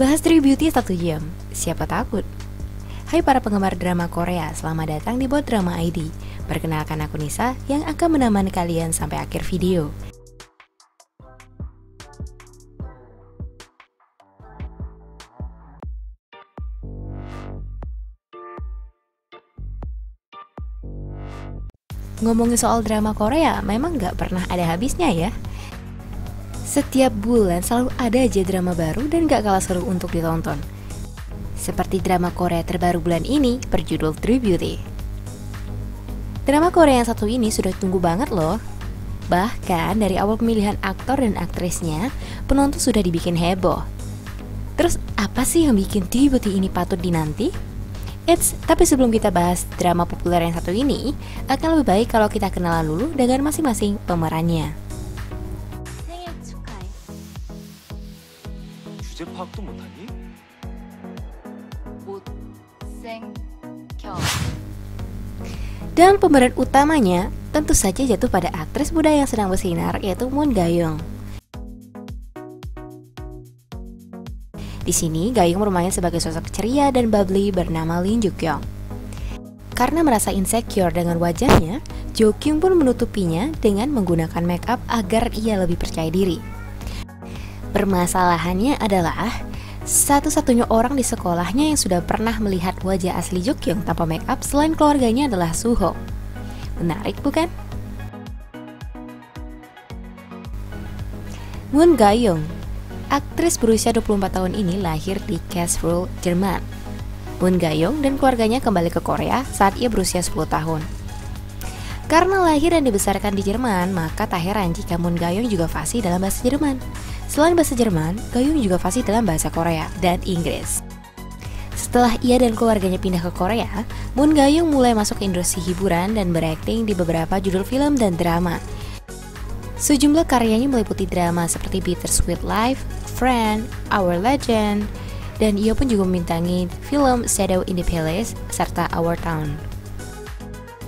Bahas True Beauty 1 jam, siapa takut? Hai para penggemar drama Korea, selamat datang di Bot Drama ID. Perkenalkan aku Nisa yang akan menemani kalian sampai akhir video. Ngomongin soal drama Korea, memang gak pernah ada habisnya ya. Setiap bulan selalu ada aja drama baru dan gak kalah seru untuk ditonton. Seperti drama Korea terbaru bulan ini berjudul True Beauty. Drama Korea yang satu ini sudah tunggu banget loh. Bahkan dari awal pemilihan aktor dan aktrisnya, penonton sudah dibikin heboh. Terus apa sih yang bikin True Beauty ini patut dinanti? Tapi sebelum kita bahas drama populer yang satu ini, akan lebih baik kalau kita kenalan dulu dengan masing-masing pemerannya. 주제 파악도 못하니? Dan pemeran utamanya tentu saja jatuh pada aktris muda yang sedang bersinar, yaitu Moon Ga-young. Di sini Ga-young bermain sebagai sosok ceria dan bubbly bernama Lee Ju-kyung. Karena merasa insecure dengan wajahnya, Jo Kyung pun menutupinya dengan menggunakan make up agar ia lebih percaya diri. Permasalahannya adalah satu-satunya orang di sekolahnya yang sudah pernah melihat wajah asli Jo Kyung tanpa make up selain keluarganya adalah Suho. Menarik bukan? Moon Ga-young, aktris berusia 24 tahun ini lahir di Karlsruhe, Jerman. Moon Ga-young dan keluarganya kembali ke Korea saat ia berusia 10 tahun. Karena lahir dan dibesarkan di Jerman, maka tak heran jika Moon Ga-young juga fasih dalam bahasa Jerman. Selain bahasa Jerman, Ga-young juga fasih dalam bahasa Korea dan Inggris. Setelah ia dan keluarganya pindah ke Korea, Moon Ga-young mulai masuk ke industri hiburan dan berakting di beberapa judul film dan drama. Sejumlah karyanya meliputi drama seperti Bittersweet Life, Friend, Our Legend, dan ia pun juga membintangi film Shadow in the Palace serta Our Town.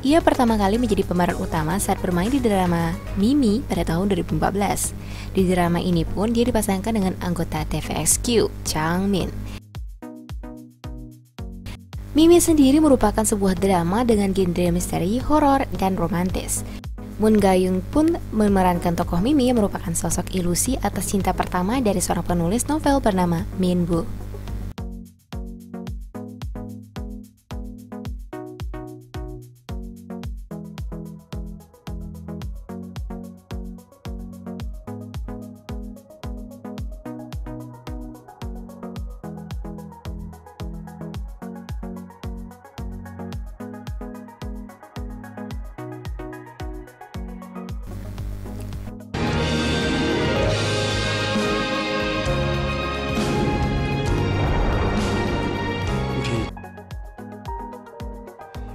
Ia pertama kali menjadi pemeran utama saat bermain di drama Mimi pada tahun 2014. Di drama ini pun dia dipasangkan dengan anggota TVXQ, Chang Min. Mimi sendiri merupakan sebuah drama dengan genre misteri, horor, dan romantis. Moon Ga-young pun memerankan tokoh Mimi yang merupakan sosok ilusi atas cinta pertama dari seorang penulis novel bernama Min Woo.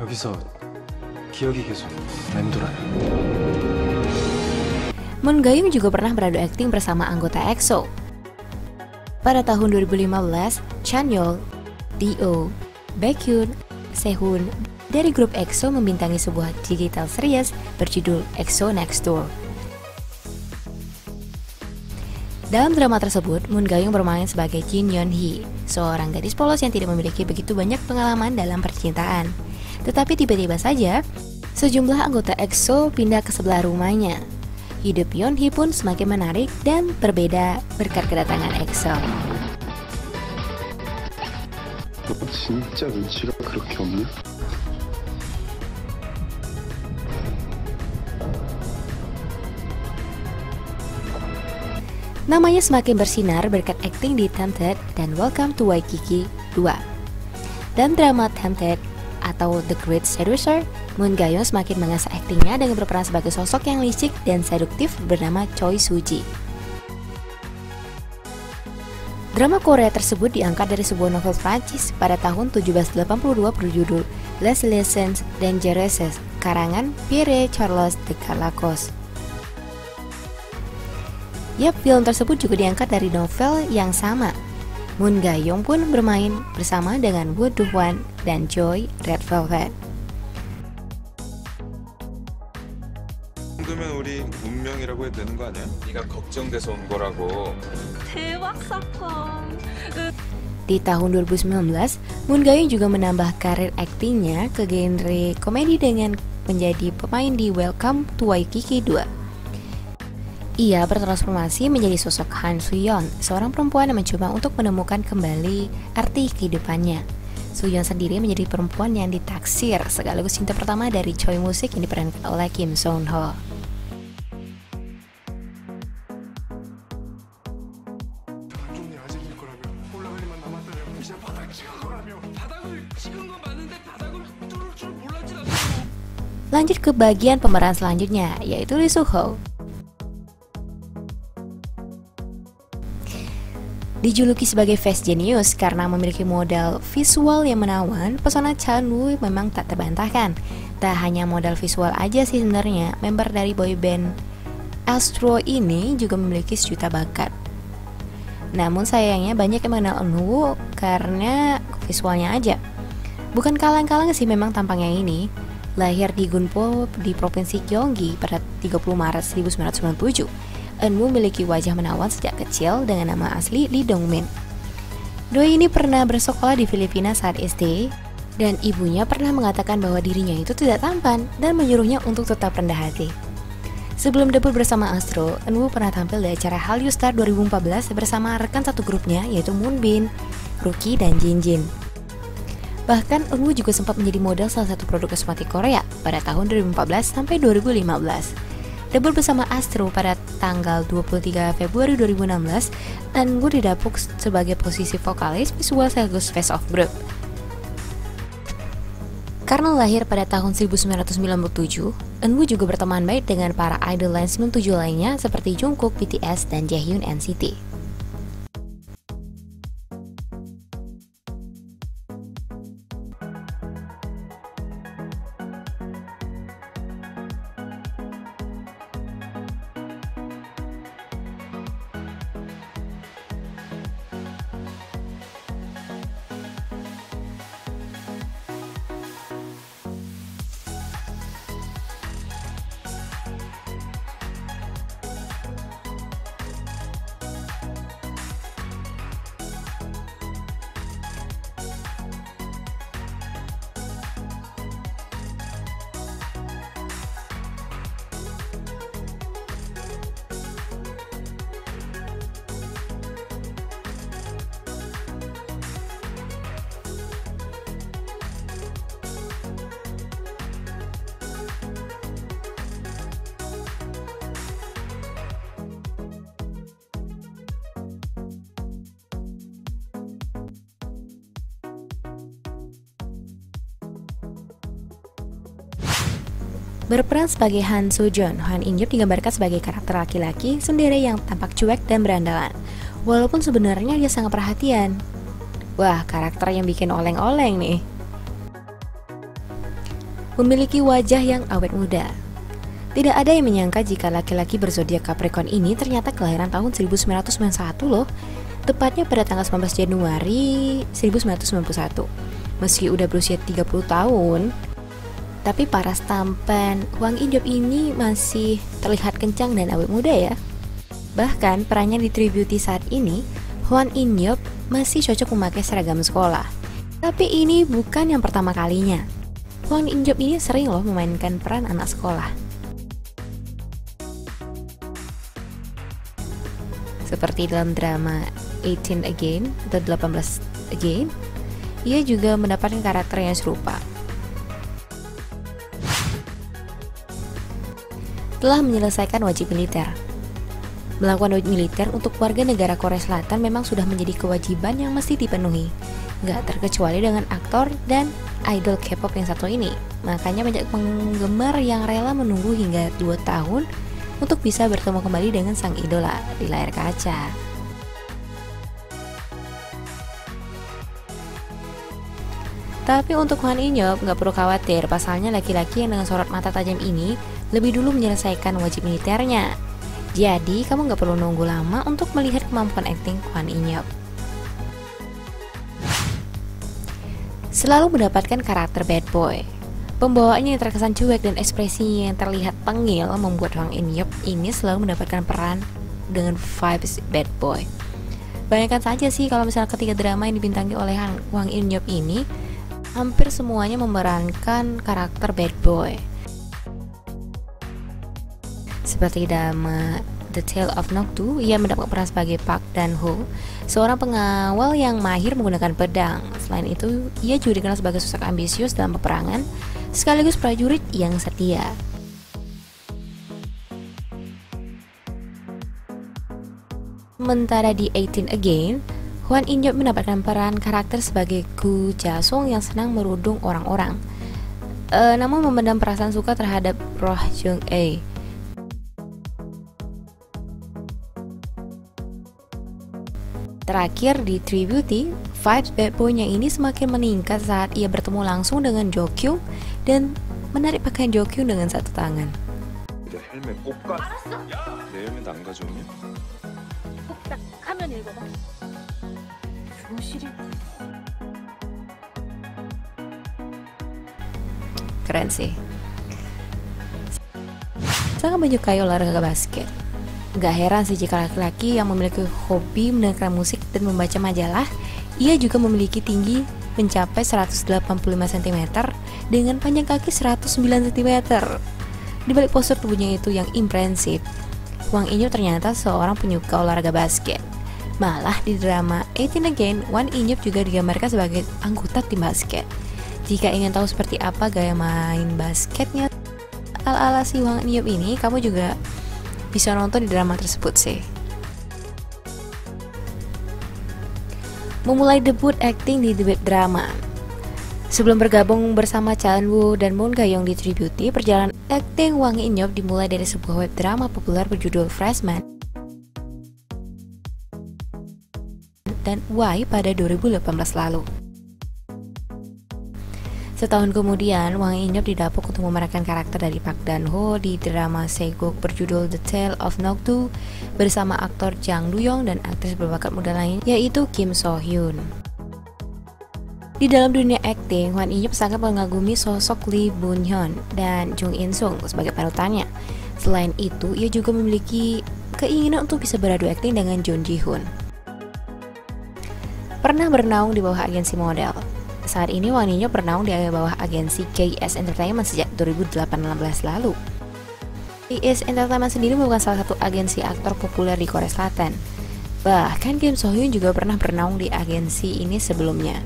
여기서 기억이 계속 맴돌아요. Moon Ga-young juga pernah beradu akting bersama anggota EXO. Pada tahun 2015, Chanyeol, D.O., Baekhyun, Sehun dari grup EXO membintangi sebuah digital series berjudul EXO Next Door. Dalam drama tersebut, Moon Ga-young bermain sebagai Jin Yeon-hee, seorang gadis polos yang tidak memiliki begitu banyak pengalaman dalam percintaan. Tetapi tiba-tiba saja, sejumlah anggota EXO pindah ke sebelah rumahnya. Hidup Yeon-hee pun semakin menarik dan berbeda berkat kedatangan EXO. 너 진짜 눈치가 그렇게 없냐? Namanya semakin bersinar berkat akting di Tempted dan Welcome to Waikiki 2. Dalam drama Tempted atau The Great Seducer, Moon Ga-young semakin mengasah aktingnya dengan berperan sebagai sosok yang licik dan seduktif bernama Choi Soo-ji. Drama Korea tersebut diangkat dari sebuah novel Prancis pada tahun 1782 berjudul Les Licences Dangereuses, karangan Pierre Charles de Galacos. Yap, film tersebut juga diangkat dari novel yang sama. Moon Ga-young pun bermain bersama dengan Woo Do-hwan dan Joy Red Velvet. 정도면 우리 운명이라고 해도 되는 거 아니야? 네가 네가 걱정돼서 온 거라고. 대박 사건. Di tahun 2019, Moon Ga-young juga menambah karir aktingnya ke genre komedi dengan menjadi pemain di Welcome to Waikiki 2. Ia bertransformasi menjadi sosok Han Soo-yeon, seorang perempuan yang mencoba untuk menemukan kembali arti kehidupannya. Soo-yeon sendiri menjadi perempuan yang ditaksir sekaligus cinta pertama dari Choi Moo-sik yang diperankan oleh Kim Seon-ho. Lanjut ke bagian pemeran selanjutnya, yaitu Lee Soo-ho. Dijuluki sebagai Fast Genius karena memiliki modal visual yang menawan, pesona Chan-woo memang tak terbantahkan. Tak hanya modal visual aja sih sebenarnya, member dari boyband Astro ini juga memiliki sejuta bakat. Namun sayangnya banyak yang mengenal Eunwoo karena visualnya aja. Bukan kalang-kalang sih memang tampangnya ini. Lahir di Gunpo di Provinsi Gyeonggi pada 30 Maret 1997, Eunwoo memiliki wajah menawan sejak kecil dengan nama asli Lee Dong-min. Doi ini pernah bersekolah di Filipina saat SD, dan ibunya pernah mengatakan bahwa dirinya itu tidak tampan dan menyuruhnya untuk tetap rendah hati. Sebelum debut bersama Astro, Eunwoo pernah tampil di acara Hallyu Star 2014 bersama rekan satu grupnya yaitu Moonbin, Rookie, dan Jinjin. Bahkan Eunwoo juga sempat menjadi model salah satu produk kosmetik Korea pada tahun 2014 sampai 2015. Debut bersama Astro pada tanggal 23 Februari 2016, Eunwoo didapuk sebagai posisi vokalis visual sekaligus face of group. Karena lahir pada tahun 1997, Eunwoo juga berteman baik dengan para idol lain 97 lainnya seperti Jungkook, BTS, dan Jaehyun NCT. Berperan sebagai Han Soo-jeon, Hwan In-yeop digambarkan sebagai karakter laki-laki tsundere yang tampak cuek dan berandalan. Walaupun sebenarnya dia sangat perhatian. Wah, karakter yang bikin oleng-oleng nih. Memiliki wajah yang awet muda. Tidak ada yang menyangka jika laki-laki berzodiak Capricorn ini ternyata kelahiran tahun 1991 loh. Tepatnya pada tanggal 19 Januari 1991. Meski udah berusia 30 tahun, tapi paras tampan Hwang In-yeop ini masih terlihat kencang dan awet muda ya. Bahkan perannya di Tributy saat ini, Hwang In-yeop masih cocok memakai seragam sekolah. Tapi ini bukan yang pertama kalinya. Hwang In-yeop ini sering loh memainkan peran anak sekolah. Seperti dalam drama 18 Again atau 18 Again, ia juga mendapatkan karakter yang serupa. Telah menyelesaikan wajib militer. Melakukan wajib militer untuk warga negara Korea Selatan memang sudah menjadi kewajiban yang mesti dipenuhi. Gak terkecuali dengan aktor dan idol K-pop yang satu ini. Makanya banyak penggemar yang rela menunggu hingga 2 tahun untuk bisa bertemu kembali dengan sang idola di layar kaca. Tapi untuk Hwan In-yeop gak perlu khawatir, pasalnya laki-laki yang dengan sorot mata tajam ini lebih dulu menyelesaikan wajib militernya. Jadi kamu gak perlu nunggu lama untuk melihat kemampuan akting Hwan In-yeop. Selalu mendapatkan karakter bad boy. Pembawaannya yang terkesan cuek dan ekspresinya yang terlihat tengil membuat Hwang In-yeop ini selalu mendapatkan peran dengan vibes bad boy. Bayangkan saja sih kalau misalnya ketiga drama yang dibintangi oleh Hwang In-yeop ini hampir semuanya memerankan karakter bad boy. Seperti drama The Tale of Noctu, ia mendapat peran sebagai Park Dan-ho, seorang pengawal yang mahir menggunakan pedang. Selain itu, ia juga dikenal sebagai sosok ambisius dalam peperangan, sekaligus prajurit yang setia. Sementara di 18 Again, Hwang In-yeop mendapatkan peran karakter sebagai Gu Ja-sung yang senang merudung orang-orang, namun memendam perasaan suka terhadap Roh Jung-ae. Terakhir di Three Beauty, vibes bad boy-nya ini semakin meningkat saat ia bertemu langsung dengan Jo Kyung dan menarik pakaian Jo Kyung dengan satu tangan. 내 헬멧 꼭 가. 내 헬멧 안 가져오냐? 딱 화면 읽어봐. 교실이 Keren sih. Sangat menyukai olahraga basket. Gak heran sih jika laki-laki yang memiliki hobi mendengarkan musik dan membaca majalah, ia juga memiliki tinggi mencapai 185 cm dengan panjang kaki 109 cm. Di balik postur tubuhnya itu yang impresif, Hwang In-yeop ternyata seorang penyuka olahraga basket. Malah di drama 18 Again, Hwang In-yeop juga digambarkan sebagai anggota tim basket. Jika ingin tahu seperti apa gaya main basketnya ala-ala si Hwang In-yeop ini, kamu juga bisa nonton di drama tersebut sih. Memulai debut akting di debut drama. Sebelum bergabung bersama Chan-woo dan Moon Ga-young di Three Beauty, perjalanan akting Hwang In-yeop dimulai dari sebuah web drama populer berjudul Freshman dan Y pada 2018 lalu. Setahun kemudian, Hwang In-yeop didapuk untuk memerankan karakter dari Park Dan-ho di drama Seguk berjudul The Tale of Noctu bersama aktor Jang Du-young dan aktris berbakat muda lain yaitu Kim So-hyun. Di dalam dunia akting, Hwang In-yeop sangat mengagumi sosok Lee Boon-hyun dan Jung In-sung sebagai panutannya. Selain itu, ia juga memiliki keinginan untuk bisa beradu akting dengan Jung Ji-hoon. Pernah bernaung di bawah agensi model. Saat ini Hwang In-yeop bernaung di bawah agensi KS Entertainment sejak 2018 lalu. KS Entertainment sendiri merupakan salah satu agensi aktor populer di Korea Selatan. Bahkan Kim So-hyun juga pernah bernaung di agensi ini sebelumnya.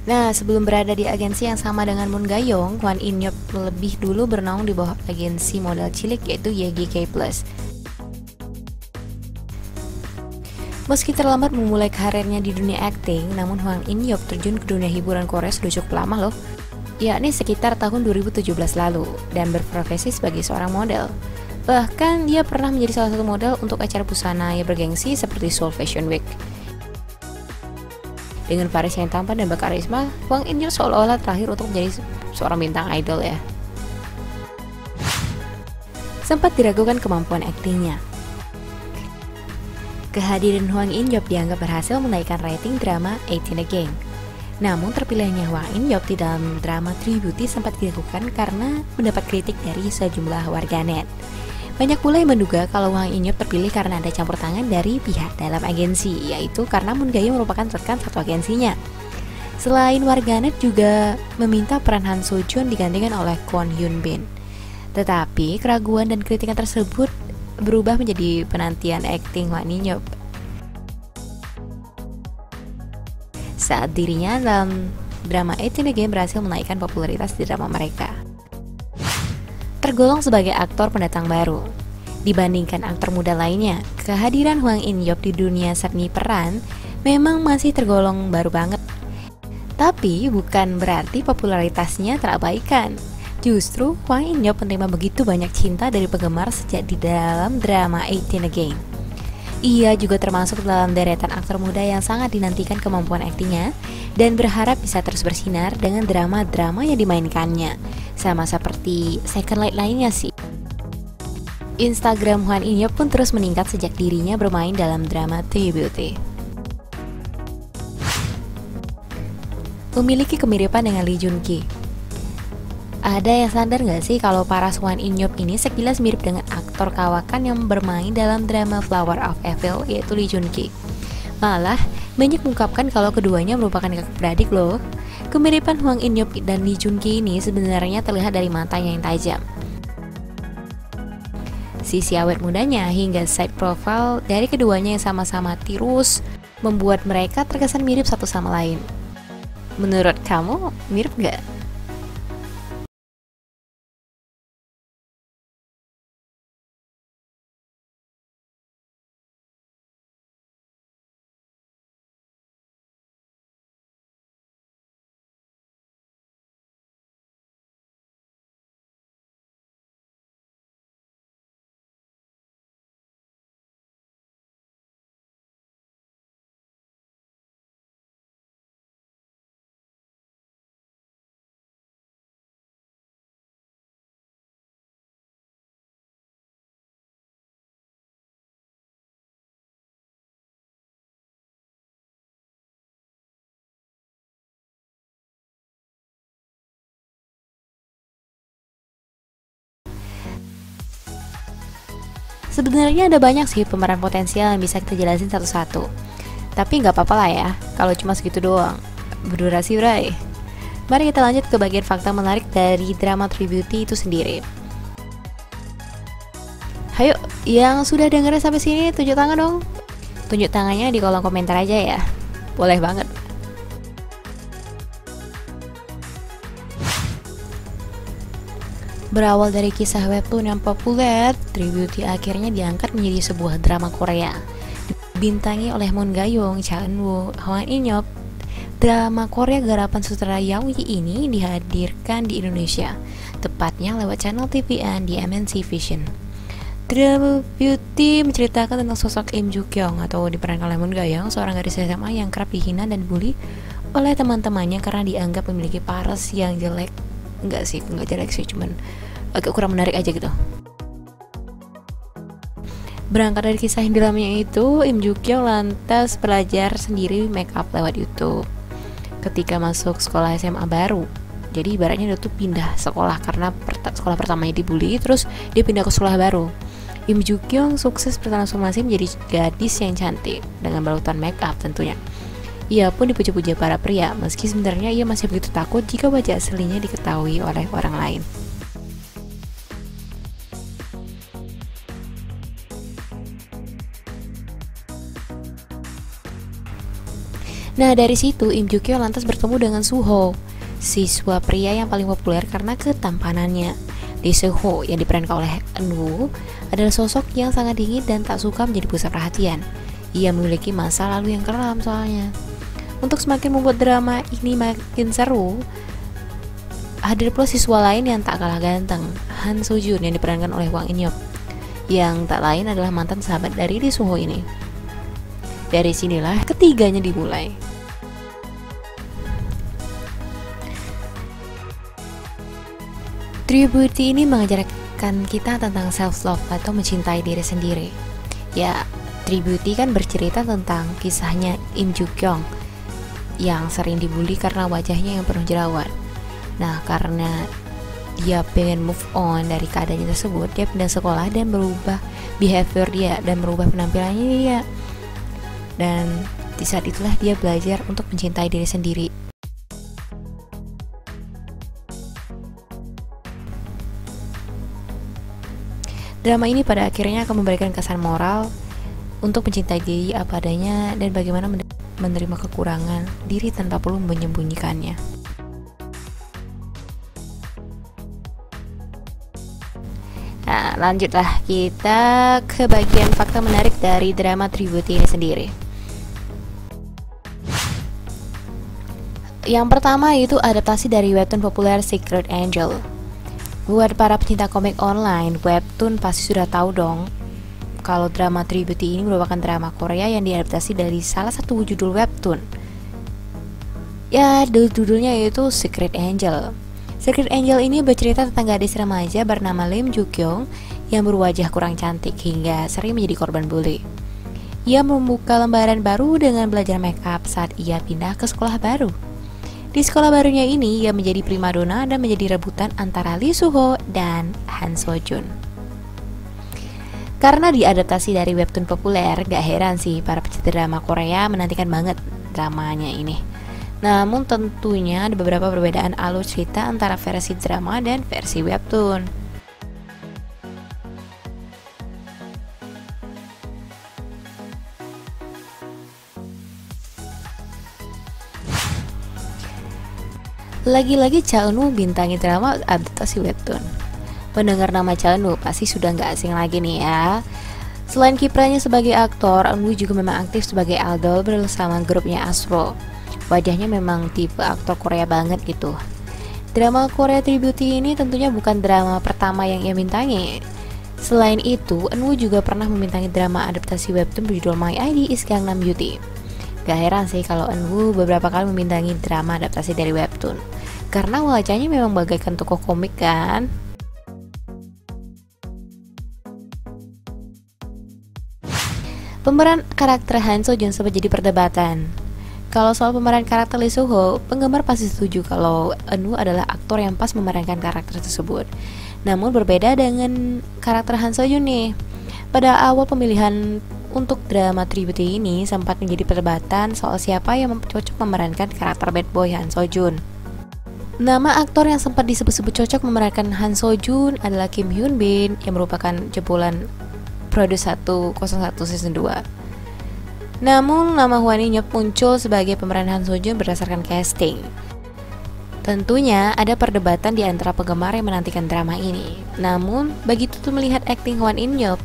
Nah, sebelum berada di agensi yang sama dengan Moon Ga-young, Hwang In-yeop lebih dulu bernaung di bawah agensi model cilik yaitu YGK Plus. Meski terlambat memulai karirnya di dunia akting, namun Hwang In-yeop terjun ke dunia hiburan Korea sudah cukup lama loh, yakni sekitar tahun 2017 lalu, dan berprofesi sebagai seorang model. Bahkan dia pernah menjadi salah satu model untuk acara busana yang bergengsi seperti Seoul Fashion Week. Dengan varis yang tampan dan berkarisma, Hwang In-yeop seolah-olah terakhir untuk menjadi seorang bintang idol ya. Sempat diragukan kemampuan aktingnya. Kehadiran Hwang In-yeop dianggap berhasil menaikkan rating drama 18 Again. Namun terpilihnya Hwang In-yeop di dalam drama Three Beauty sempat diragukan karena mendapat kritik dari sejumlah warganet. Banyak pula yang menduga kalau Hwang In-yeop terpilih karena ada campur tangan dari pihak dalam agensi, yaitu karena Moon Ga-young merupakan rekan satu agensinya. Selain warganet juga meminta peran Han Soo-jun digantikan oleh Kwon Hyun Bin. Tetapi keraguan dan kritikan tersebut berubah menjadi penantian akting Hwang In-yeop saat dirinya dalam drama 18 Again berhasil menaikkan popularitas di drama mereka. Tergolong sebagai aktor pendatang baru dibandingkan aktor muda lainnya, kehadiran Hwang In-yeop di dunia seni peran memang masih tergolong baru banget. Tapi bukan berarti popularitasnya terabaikan. Justru Hwang In-yeop menerima begitu banyak cinta dari penggemar sejak di dalam drama 18 Again. Ia juga termasuk dalam deretan aktor muda yang sangat dinantikan kemampuan aktingnya dan berharap bisa terus bersinar dengan drama-drama yang dimainkannya, sama seperti Second Light lainnya sih. Instagram Hwang In-yeop pun terus meningkat sejak dirinya bermain dalam drama Three Beauty. Memiliki kemiripan dengan Lee Joon-ki. Ada yang sadar gak sih kalau paras Hwang In-yeop ini sekilas mirip dengan aktor aktor kawakan yang bermain dalam drama Flower of Evil, yaitu Lee Jun Ki. Malah, banyak mengungkapkan kalau keduanya merupakan kakak beradik loh. Kemiripan Hwang In Yup dan Lee Jun Ki ini sebenarnya terlihat dari matanya yang tajam, sisi awet mudanya, hingga side profile dari keduanya yang sama-sama tirus membuat mereka terkesan mirip satu sama lain. Menurut kamu, mirip gak? Sebenarnya ada banyak sih pemeran potensial yang bisa kita jelasin satu-satu. Tapi nggak apa-apa lah ya, kalau cuma segitu doang. Berdurasi, bray. Mari kita lanjut ke bagian fakta menarik dari drama True Beauty itu sendiri. Hayo, yang sudah dengerin sampai sini tunjuk tangan dong. Tunjuk tangannya di kolom komentar aja ya. Boleh banget. Berawal dari kisah webtoon yang populer, True Beauty akhirnya diangkat menjadi sebuah drama Korea. Dibintangi oleh Moon Ga-young, Cha Eun-woo, Hwang In Yup. Drama Korea garapan sutradara Yang Wi ini dihadirkan di Indonesia, tepatnya lewat channel TVN di MNC Vision. True Beauty menceritakan tentang sosok Im Joo Kyung atau diperankan oleh Moon Ga-young, seorang gadis SMA yang kerap dihina dan dibully oleh teman-temannya karena dianggap memiliki paras yang jelek. Enggak jelek sih, cuman agak kurang menarik aja gitu. Berangkat dari kisah yang dialaminya itu, Im Joo Kyung lantas belajar sendiri make up lewat YouTube ketika masuk sekolah SMA baru. Jadi ibaratnya dia tuh pindah sekolah karena sekolah pertamanya dibully, terus dia pindah ke sekolah baru. Im Joo Kyung sukses bertransformasi menjadi gadis yang cantik dengan balutan make up tentunya. Ia pun dipuja-puja para pria, meski sebenarnya ia masih begitu takut jika wajah aslinya diketahui oleh orang lain. Nah, dari situ Im Joo Kyung lantas bertemu dengan Suho, siswa pria yang paling populer karena ketampanannya. Lee Seho yang diperankan oleh Eun-woo adalah sosok yang sangat dingin dan tak suka menjadi pusat perhatian. Ia memiliki masa lalu yang kelam soalnya. Untuk semakin membuat drama ini makin seru, hadir pula siswa lain yang tak kalah ganteng, Han So Jun yang diperankan oleh Hwang In Yup, yang tak lain adalah mantan sahabat dari Lee Suho ini. Dari sinilah ketiganya dimulai. True Beauty ini mengajarkan kita tentang self-love atau mencintai diri sendiri. Ya, True Beauty kan bercerita tentang kisahnya Im Joo Kyung yang sering dibully karena wajahnya yang penuh jerawat. Nah, karena dia pengen move on dari keadaannya tersebut, dia pindah sekolah dan berubah behavior dia dan berubah penampilannya dia. Dan di saat itulah dia belajar untuk mencintai diri sendiri. Drama ini pada akhirnya akan memberikan kesan moral untuk mencintai diri apa adanya dan bagaimana menerima kekurangan diri tanpa perlu menyembunyikannya. Nah, lanjutlah kita ke bagian fakta menarik dari drama True Beauty ini sendiri. Yang pertama itu adaptasi dari webtoon populer Secret Angel. Buat para pecinta komik online, webtoon pasti sudah tahu dong kalau drama True Beauty ini merupakan drama Korea yang diadaptasi dari salah satu judul webtoon. Ya, judulnya yaitu Secret Angel. Secret Angel ini bercerita tentang gadis remaja bernama Lim Joo Kyung yang berwajah kurang cantik hingga sering menjadi korban bully. Ia membuka lembaran baru dengan belajar make up saat ia pindah ke sekolah baru. Di sekolah barunya ini, ia menjadi primadona dan menjadi rebutan antara Lee Suho dan Han So Jun. Karena diadaptasi dari webtoon populer, gak heran sih para pecinta drama Korea menantikan banget dramanya ini. Namun tentunya ada beberapa perbedaan alur cerita antara versi drama dan versi webtoon. Lagi-lagi Cha Eun-woo bintangi drama adaptasi webtoon. Mendengar nama Cha Eun-woo pasti sudah nggak asing lagi nih ya. Selain kiprahnya sebagai aktor, Eun-woo juga memang aktif sebagai idol bersama grupnya Astro. Wajahnya memang tipe aktor Korea banget gitu. Drama Korea Tribute ini tentunya bukan drama pertama yang ia bintangi. Selain itu, Eun-woo juga pernah membintangi drama adaptasi webtoon berjudul My ID is Gangnam Beauty. Gak heran sih kalau Eun-woo beberapa kali membintangi drama adaptasi dari webtoon, karena wajahnya memang bagaikan tokoh komik kan. Pemeran karakter Han So Jun sempat jadi perdebatan. Kalau soal pemeran karakter Lee Soo Ho, penggemar pasti setuju kalau Eun-woo adalah aktor yang pas memerankan karakter tersebut. Namun berbeda dengan karakter Han So Jun nih. Pada awal pemilihan untuk drama tribute ini sempat menjadi perdebatan soal siapa yang cocok memerankan karakter bad boy Han So Jun. Nama aktor yang sempat disebut-sebut cocok memerankan Han So Jun adalah Kim Hyun Bin yang merupakan jebolan Produce 101 Season 2. Namun nama Hwan In-yeop muncul sebagai pemeran Han So Jun berdasarkan casting. Tentunya ada perdebatan di antara penggemar yang menantikan drama ini. Namun begitu tuh melihat akting Hwan In-yeop,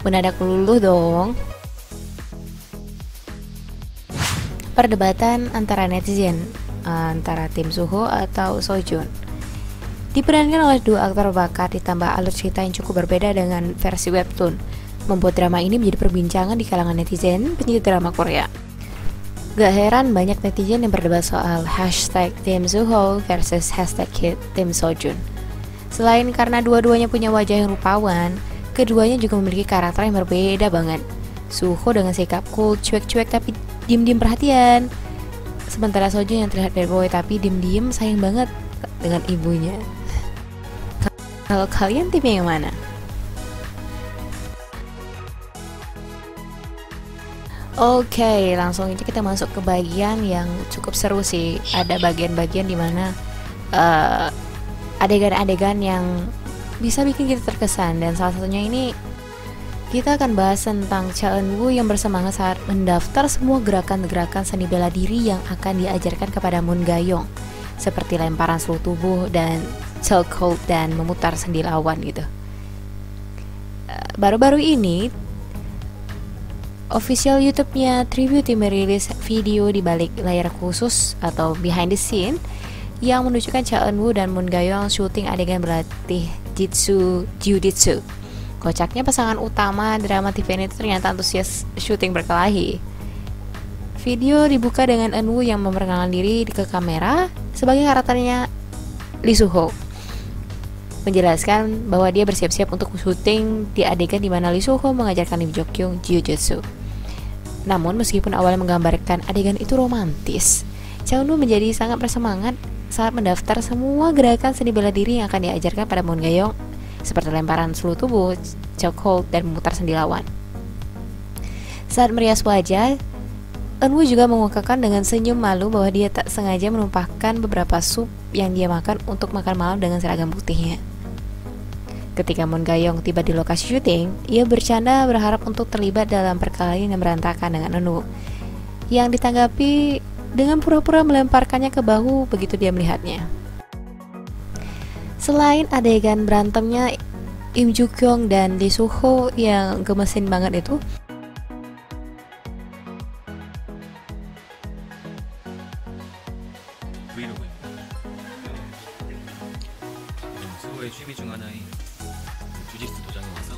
mendadak luluh dong. Perdebatan antara netizen antara tim Suho atau Sojun diperankan oleh dua aktor bakat ditambah alur cerita yang cukup berbeda dengan versi webtoon, membuat drama ini menjadi perbincangan di kalangan netizen pencinta drama Korea. Gak heran banyak netizen yang berdebat soal hashtag Tim Suho versus hashtag Tim Sojun. Selain karena dua-duanya punya wajah yang rupawan, keduanya juga memiliki karakter yang berbeda banget. Suho dengan sikap cool, cuek-cuek tapi diem-diem perhatian. Sementara Sojun yang terlihat bad boy tapi diem-diem sayang banget dengan ibunya. Kalau kalian tim yang mana? Oke, langsung aja kita masuk ke bagian yang cukup seru sih. Ada bagian-bagian dimana adegan-adegan yang bisa bikin kita terkesan. Dan salah satunya ini kita akan bahas tentang Cha Eun-woo yang bersemangat saat mendaftar semua gerakan-gerakan seni bela diri yang akan diajarkan kepada Moon Ga-young, seperti lemparan seluruh tubuh dan chokehold dan memutar sendi lawan gitu. Baru-baru ini official YouTube-nya Tribute merilis video di balik layar khusus atau behind the scene yang menunjukkan Cha Eun-woo dan Moon Ga-young syuting adegan berlatih jiu-jitsu. Kocaknya pasangan utama drama TV ini ternyata antusias syuting berkelahi. Video dibuka dengan Eun-woo yang memperkenalkan diri ke kamera sebagai karakternya Lee Soo Ho, menjelaskan bahwa dia bersiap-siap untuk syuting di adegan di mana Lee Soo Ho mengajarkan Lim Jo Kyung jiu-jitsu. Namun meskipun awalnya menggambarkan adegan itu romantis, Cha Eun-woo menjadi sangat bersemangat saat mendaftar semua gerakan seni bela diri yang akan diajarkan pada Moon Ga-young, seperti lemparan seluruh tubuh, chokehold, dan memutar sendi lawan. Saat merias wajah, Eun-woo juga mengungkapkan dengan senyum malu bahwa dia tak sengaja menumpahkan beberapa sup yang dia makan untuk makan malam dengan seragam putihnya. Ketika Moon Ga-young tiba di lokasi syuting, ia bercanda berharap untuk terlibat dalam perkelahian yang berantakan dengan Eun-woo, yang ditanggapi dengan pura-pura melemparkannya ke bahu begitu dia melihatnya. Selain adegan berantemnya Im Joo Kyung dan Lee Soo Ho yang gemesin banget itu, 브이로그입니다. 수호의 취미 중 하나인 주짓수 도장에 와서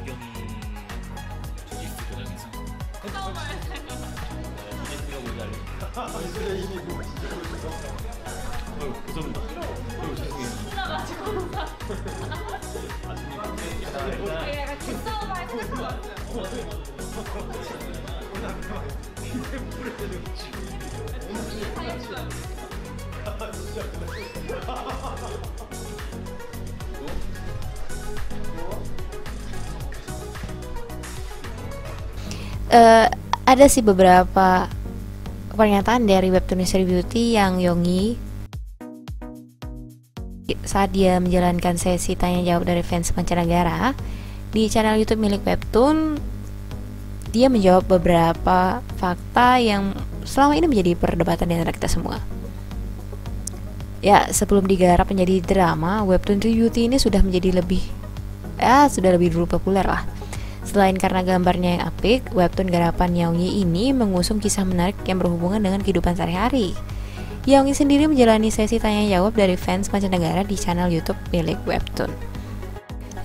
구경이 주짓수 도장에서 주짓수가 뭔지 알려요. 죄송합니다. 죄송해요. ada sih beberapa pernyataan dari webtoon Mystery Beauty yang Yonggi saat dia menjalankan sesi tanya jawab dari fans mancanegara di channel YouTube milik webtoon. Dia menjawab beberapa fakta yang selama ini menjadi perdebatan di antara kita semua. Ya, sebelum digarap menjadi drama, webtoon Beauty ini sudah menjadi sudah lebih dulu populer lah. Selain karena gambarnya yang apik, webtoon garapan Yonggi ini mengusung kisah menarik yang berhubungan dengan kehidupan sehari-hari. Yonggi sendiri menjalani sesi tanya jawab dari fans mancanegara di channel YouTube milik webtoon.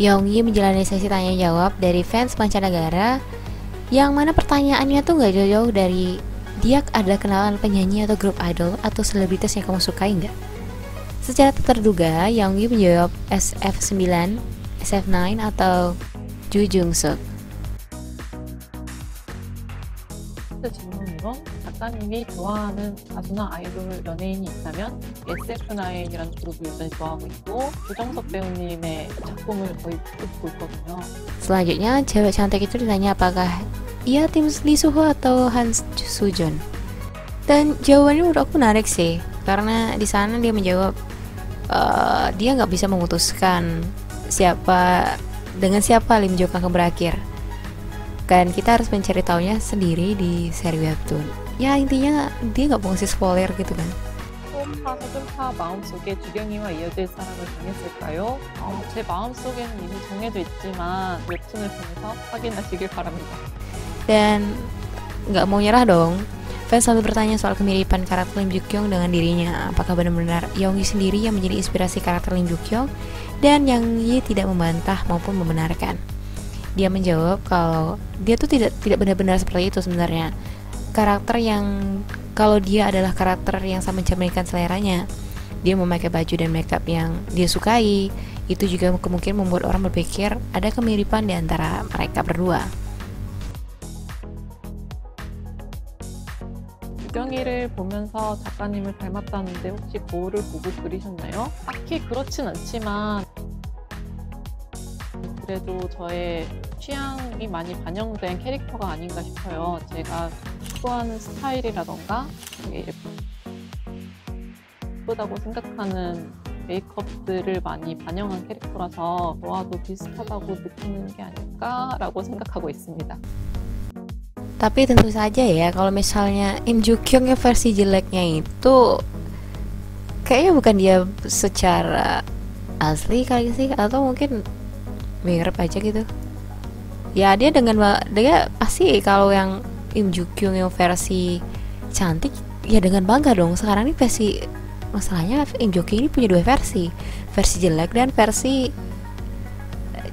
Yonggi menjalani sesi tanya jawab dari fans mancanegara yang mana pertanyaannya tuh gak jauh-jauh dari dia ada kenalan penyanyi atau grup idol atau selebritas yang kamu sukai nggak? Secara tak terduga, Yonggi menjawab SF9, SF9 atau Ju Jung-suk. 질문으로 작가님이 좋아하는 가수나 아이돌 연예인이 있다면 SF9이라는 그룹을 여전히 좋아하고 있고 조정석 배우님의 작품을 거의 듣고 있거든요. Selanjutnya, cewek cantik itu ditanya apakah ia tim Lee Suho atau Han Sujun. Dan jawabannya menurut aku menarik sih, karena di sana dia menjawab dia nggak bisa memutuskan dengan siapa Lim Jo Kang akan berakhir. Kan kita harus mencari taunya sendiri di seri webtoon. Ya intinya dia nggak mau ngasih spoiler gitu kan. 소파, 서준파 마음속에 주경이와 이어질 사람을 정했을까요? 제 마음속에는 이미 정해져 있지만 웹툰을 통해서 확인하시길 바랍니다. Dan nggak mau nyerah dong. Fans selalu bertanya soal kemiripan karakter Lim Ju Kyung dengan dirinya. Apakah benar-benar Yonggi sendiri yang menjadi inspirasi karakter Lim Ju Kyung? Dan Yonggi tidak membantah maupun membenarkan. Dia menjawab kalau dia tuh tidak benar-benar seperti itu sebenarnya. Karakter yang kalau dia adalah karakter yang sangat mencerminkan seleranya. Dia memakai baju dan makeup yang dia sukai. Itu juga kemungkinan membuat orang berpikir ada kemiripan di antara mereka berdua. 주경이를 보면서 작가님을 닮았다는데 혹시 거울을 보고 그리셨나요? 딱히 그렇진 않지만 그래도 저의 취향이 많이 반영된 캐릭터가 아닌가 싶어요. 제가 추구하는 스타일이라던가 예쁘다고 생각하는 메이크업들을 많이 반영한 캐릭터라서 저와도 비슷하다고 느끼는 게 아닐까라고 생각하고 있습니다. Tapi tentu saja ya, kalau misalnya Im Ju Kyung yang versi jeleknya itu kayaknya bukan dia secara asli kali sih, atau mungkin mirip aja gitu. Ya dia pasti kalau yang Im Ju Kyung yang versi cantik ya dengan bangga dong. Sekarang ini versi, masalahnya Im Ju Kyung ini punya dua versi jelek dan versi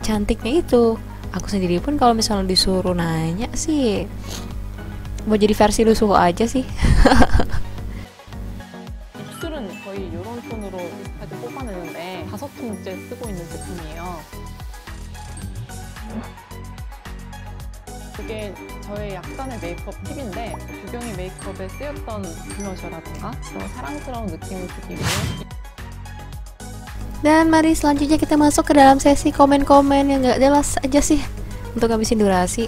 cantiknya itu. Aku sendiri pun kalau misalnya disuruh nanya sih mau jadi versi Lee Suho aja sih. 입술은 거의 이런 톤으로 비슷하게 뽑아내는데 5통째 쓰고 있는 제품이에요. 그게 저의 약간의 메이크업 팁인데 주경이 메이크업에 쓰였던 블러셔라든가 그런 사랑스러운 느낌을 주기 위해. Dan mari selanjutnya kita masuk ke dalam sesi komen-komen yang gak jelas aja sih untuk ngabisin durasi.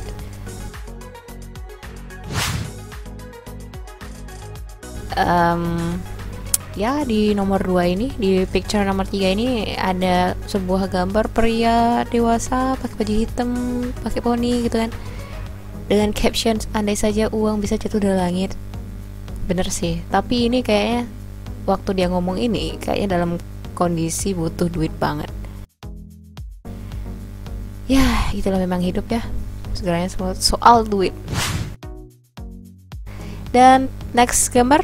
Ya di nomor 2 ini, di picture nomor 3 ini ada sebuah gambar pria dewasa pakai baju hitam, pakai poni gitu kan, dengan caption andai saja uang bisa jatuh dari langit. Bener sih, tapi ini kayaknya waktu dia ngomong ini kayaknya dalam kondisi butuh duit banget. Ya itulah memang hidup ya, segalanya soal duit. Dan next gambar,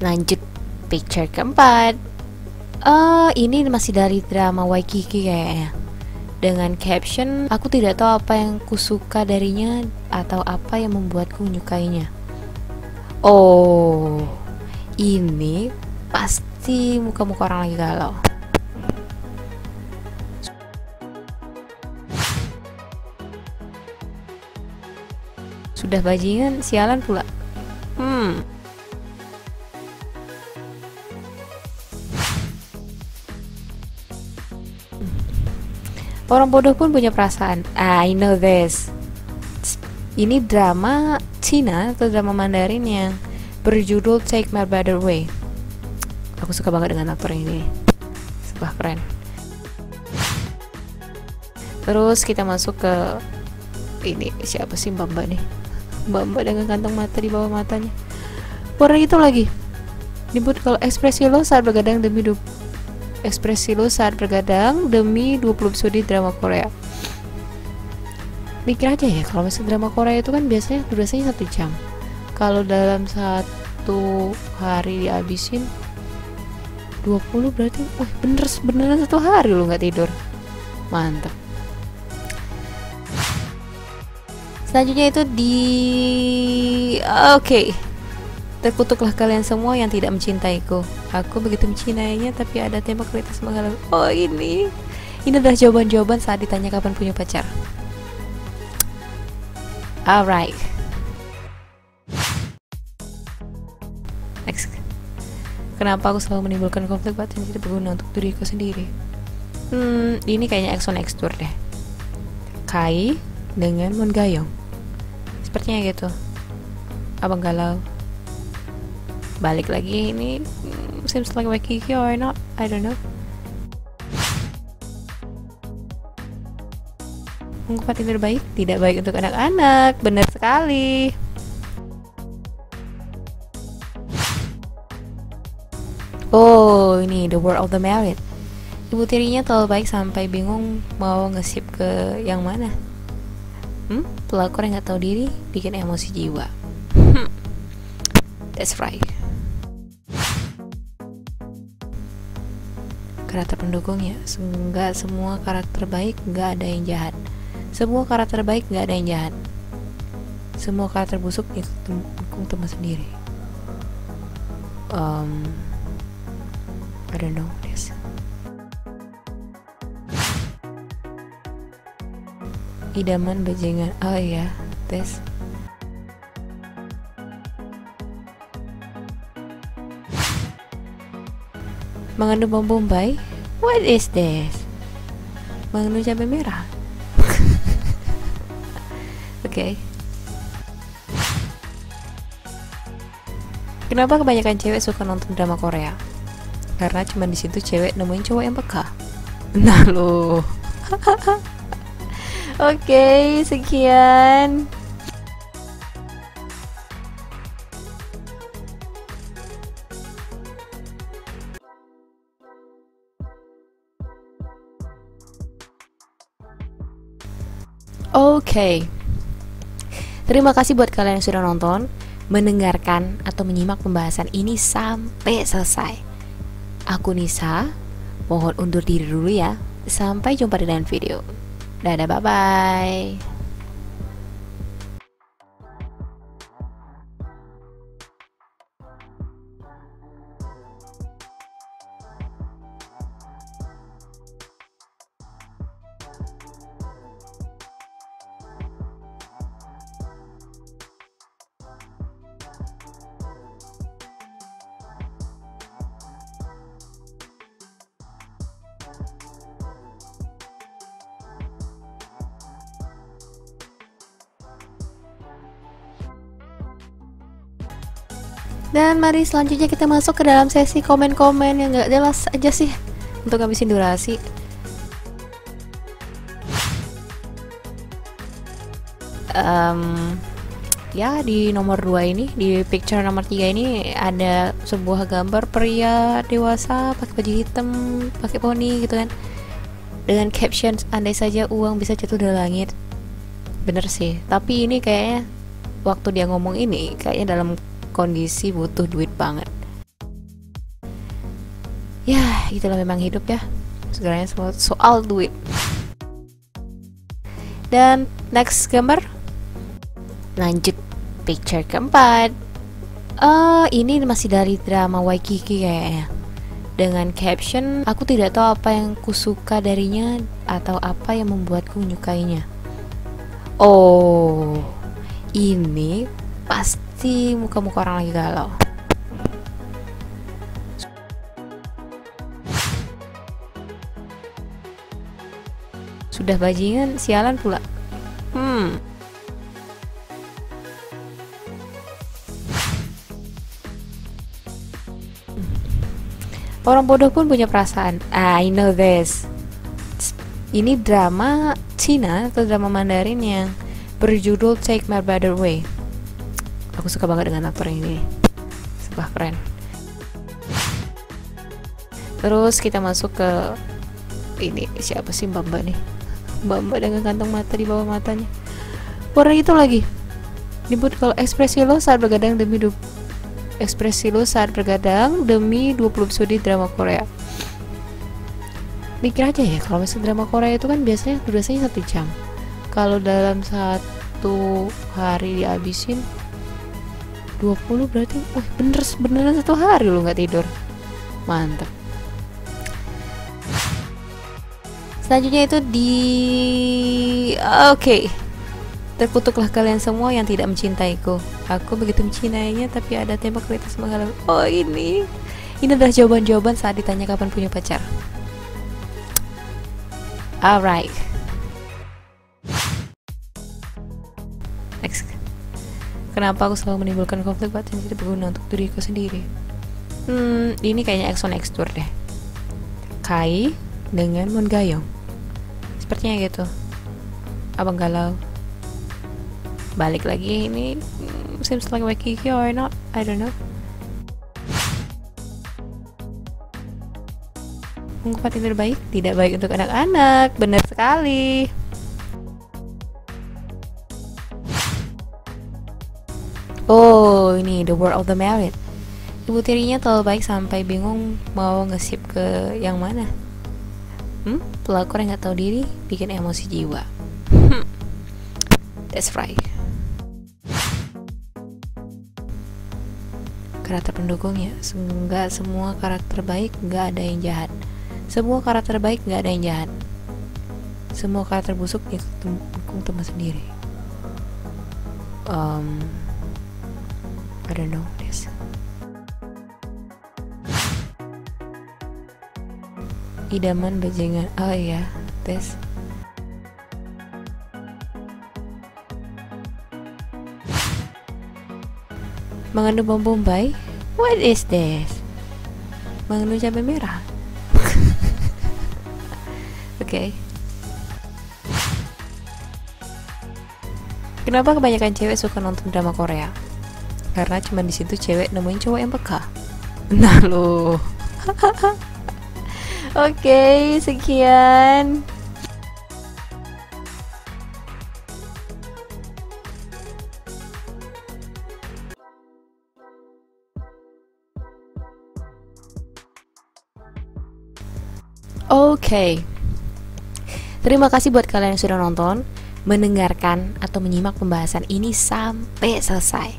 lanjut picture keempat. Ini masih dari drama Waikiki kayaknya, dengan caption aku tidak tahu apa yang kusuka darinya atau apa yang membuatku menyukainya. Oh, ini pasti muka-muka orang lagi galau. Sudah bajingan, sialan pula. Orang bodoh pun punya perasaan. I know this. Ini drama Cina atau drama Mandarin yang berjudul Take My Breath Away. Aku suka banget dengan aktor ini, sumpah keren. Terus kita masuk ke ini, siapa sih Mbak nih? Mbak dengan kantong mata di bawah matanya. Warna itu lagi. Nyebut kalau ekspresi lo saat bergadang demi 20 episode drama Korea. Mikir aja ya, kalau misalnya drama Korea itu kan biasanya durasinya 1 jam. Kalau dalam 1 hari dihabisin 20 berarti, wah beneran 1 hari lo nggak tidur. Mantap. Selanjutnya itu Oke. Terkutuklah kalian semua yang tidak mencintaiku. Aku begitu mencintainya, tapi ada tembok kertas menghalang. Oh ini adalah jawaban-jawaban saat ditanya kapan punya pacar. Alright. Next. Kenapa aku selalu menimbulkan konflik batin yang tidak berguna untuk diriku sendiri? Ini kayaknya Exo Next Door deh. Kai dengan Moon Ga-young. Sepertinya gitu. Abang galau. Balik lagi ini seems like Waikiki or not, I don't know. Ungkapan yang terbaik tidak baik untuk anak-anak. Benar sekali. Oh, ini The World of the Married. Ibu tirinya terlalu baik sampai bingung mau nge-ship ke yang mana. Pelakor yang gak tahu diri bikin emosi jiwa. That's right. Karakter pendukungnya, nggak semua karakter baik, nggak ada yang jahat. Semua karakter baik, nggak ada yang jahat. Semua karakter busuk itu dukung teman sendiri. I don't know this. Idaman bajingan. Oh iya, this. Mengandung bawang bombay? What is this? Mengandung cabai merah? Oke. Kenapa kebanyakan cewek suka nonton drama Korea? Karena cuma di situ cewek nemuin cowok yang peka. Nah lo. Oke, sekian. Oke. Terima kasih buat kalian yang sudah nonton, mendengarkan atau menyimak pembahasan ini sampai selesai. Aku Nisa, mohon undur diri dulu ya. Sampai jumpa di lain video. Dadah, bye-bye. Dan mari selanjutnya kita masuk ke dalam sesi komen-komen yang gak jelas aja sih untuk ngabisin durasi. Ya di nomor 2 ini, di picture nomor 3 ini ada sebuah gambar pria dewasa pakai baju hitam, pakai poni gitu kan, dengan caption andai saja uang bisa jatuh dari langit. Bener sih, tapi ini kayaknya waktu dia ngomong ini kayaknya dalam kondisi butuh duit banget. Ya itulah memang hidup ya, segalanya semua soal duit. Dan next gambar, lanjut picture keempat. Ini masih dari drama Waikiki kayaknya, dengan caption aku tidak tahu apa yang kusuka darinya atau apa yang membuatku menyukainya. Oh, ini pasti muka-muka orang lagi galau. Sudah bajingan, sialan pula. Orang bodoh pun punya perasaan. I know this. Ini drama Cina atau drama Mandarin yang berjudul Take My Brother Away. Aku suka banget dengan aktor ini. Sumpah keren. Terus kita masuk ke ini, siapa sih Mbak nih? Mbak dengan kantong mata di bawah matanya. Warna itu lagi. Nyebut kalau ekspresi lo saat bergadang demi 20 episode drama Korea. Mikir aja ya, kalau misalnya drama Korea itu kan biasanya durasinya 1 jam. Kalau dalam 1 hari dihabisin 20 berarti, wah beneran 1 hari lo nggak tidur. Mantap. Selanjutnya itu Oke. Terkutuklah kalian semua yang tidak mencintaiku. Aku begitu mencintainya, tapi ada tembok kritis menghalang. Oh ini adalah jawaban-jawaban saat ditanya kapan punya pacar. Alright. Next. Kenapa aku selalu menimbulkan konflik batin yang tidak berguna untuk diriku sendiri? Ini kayaknya X1 X2 deh. Kai dengan Moon Ga-young. Sepertinya gitu. Abang galau. Balik lagi ini seems like Waikiki or not, I don't know. Ungkapan yang terbaik tidak baik untuk anak-anak. Benar sekali. Oh ini The World of the Married. Ibu tirinya terlalu baik sampai bingung mau nge-ship ke yang mana. Pelakor yang gak tahu diri bikin emosi jiwa. That's right. Karakter pendukungnya, nggak semua karakter baik, nggak ada yang jahat. Semua karakter baik, nggak ada yang jahat. Semua karakter busuk dukung teman sendiri. I don't know this. Idaman bajingan. Oh iya, this. Mengandung bawang bombay? What is this? Mengandung cabai merah? Oke. Kenapa kebanyakan cewek suka nonton drama Korea? Karena cuma di situ cewek nemuin cowok yang peka. Nah lo. Oke, sekian. Oke. Terima kasih buat kalian yang sudah nonton, mendengarkan, atau menyimak pembahasan ini sampai selesai.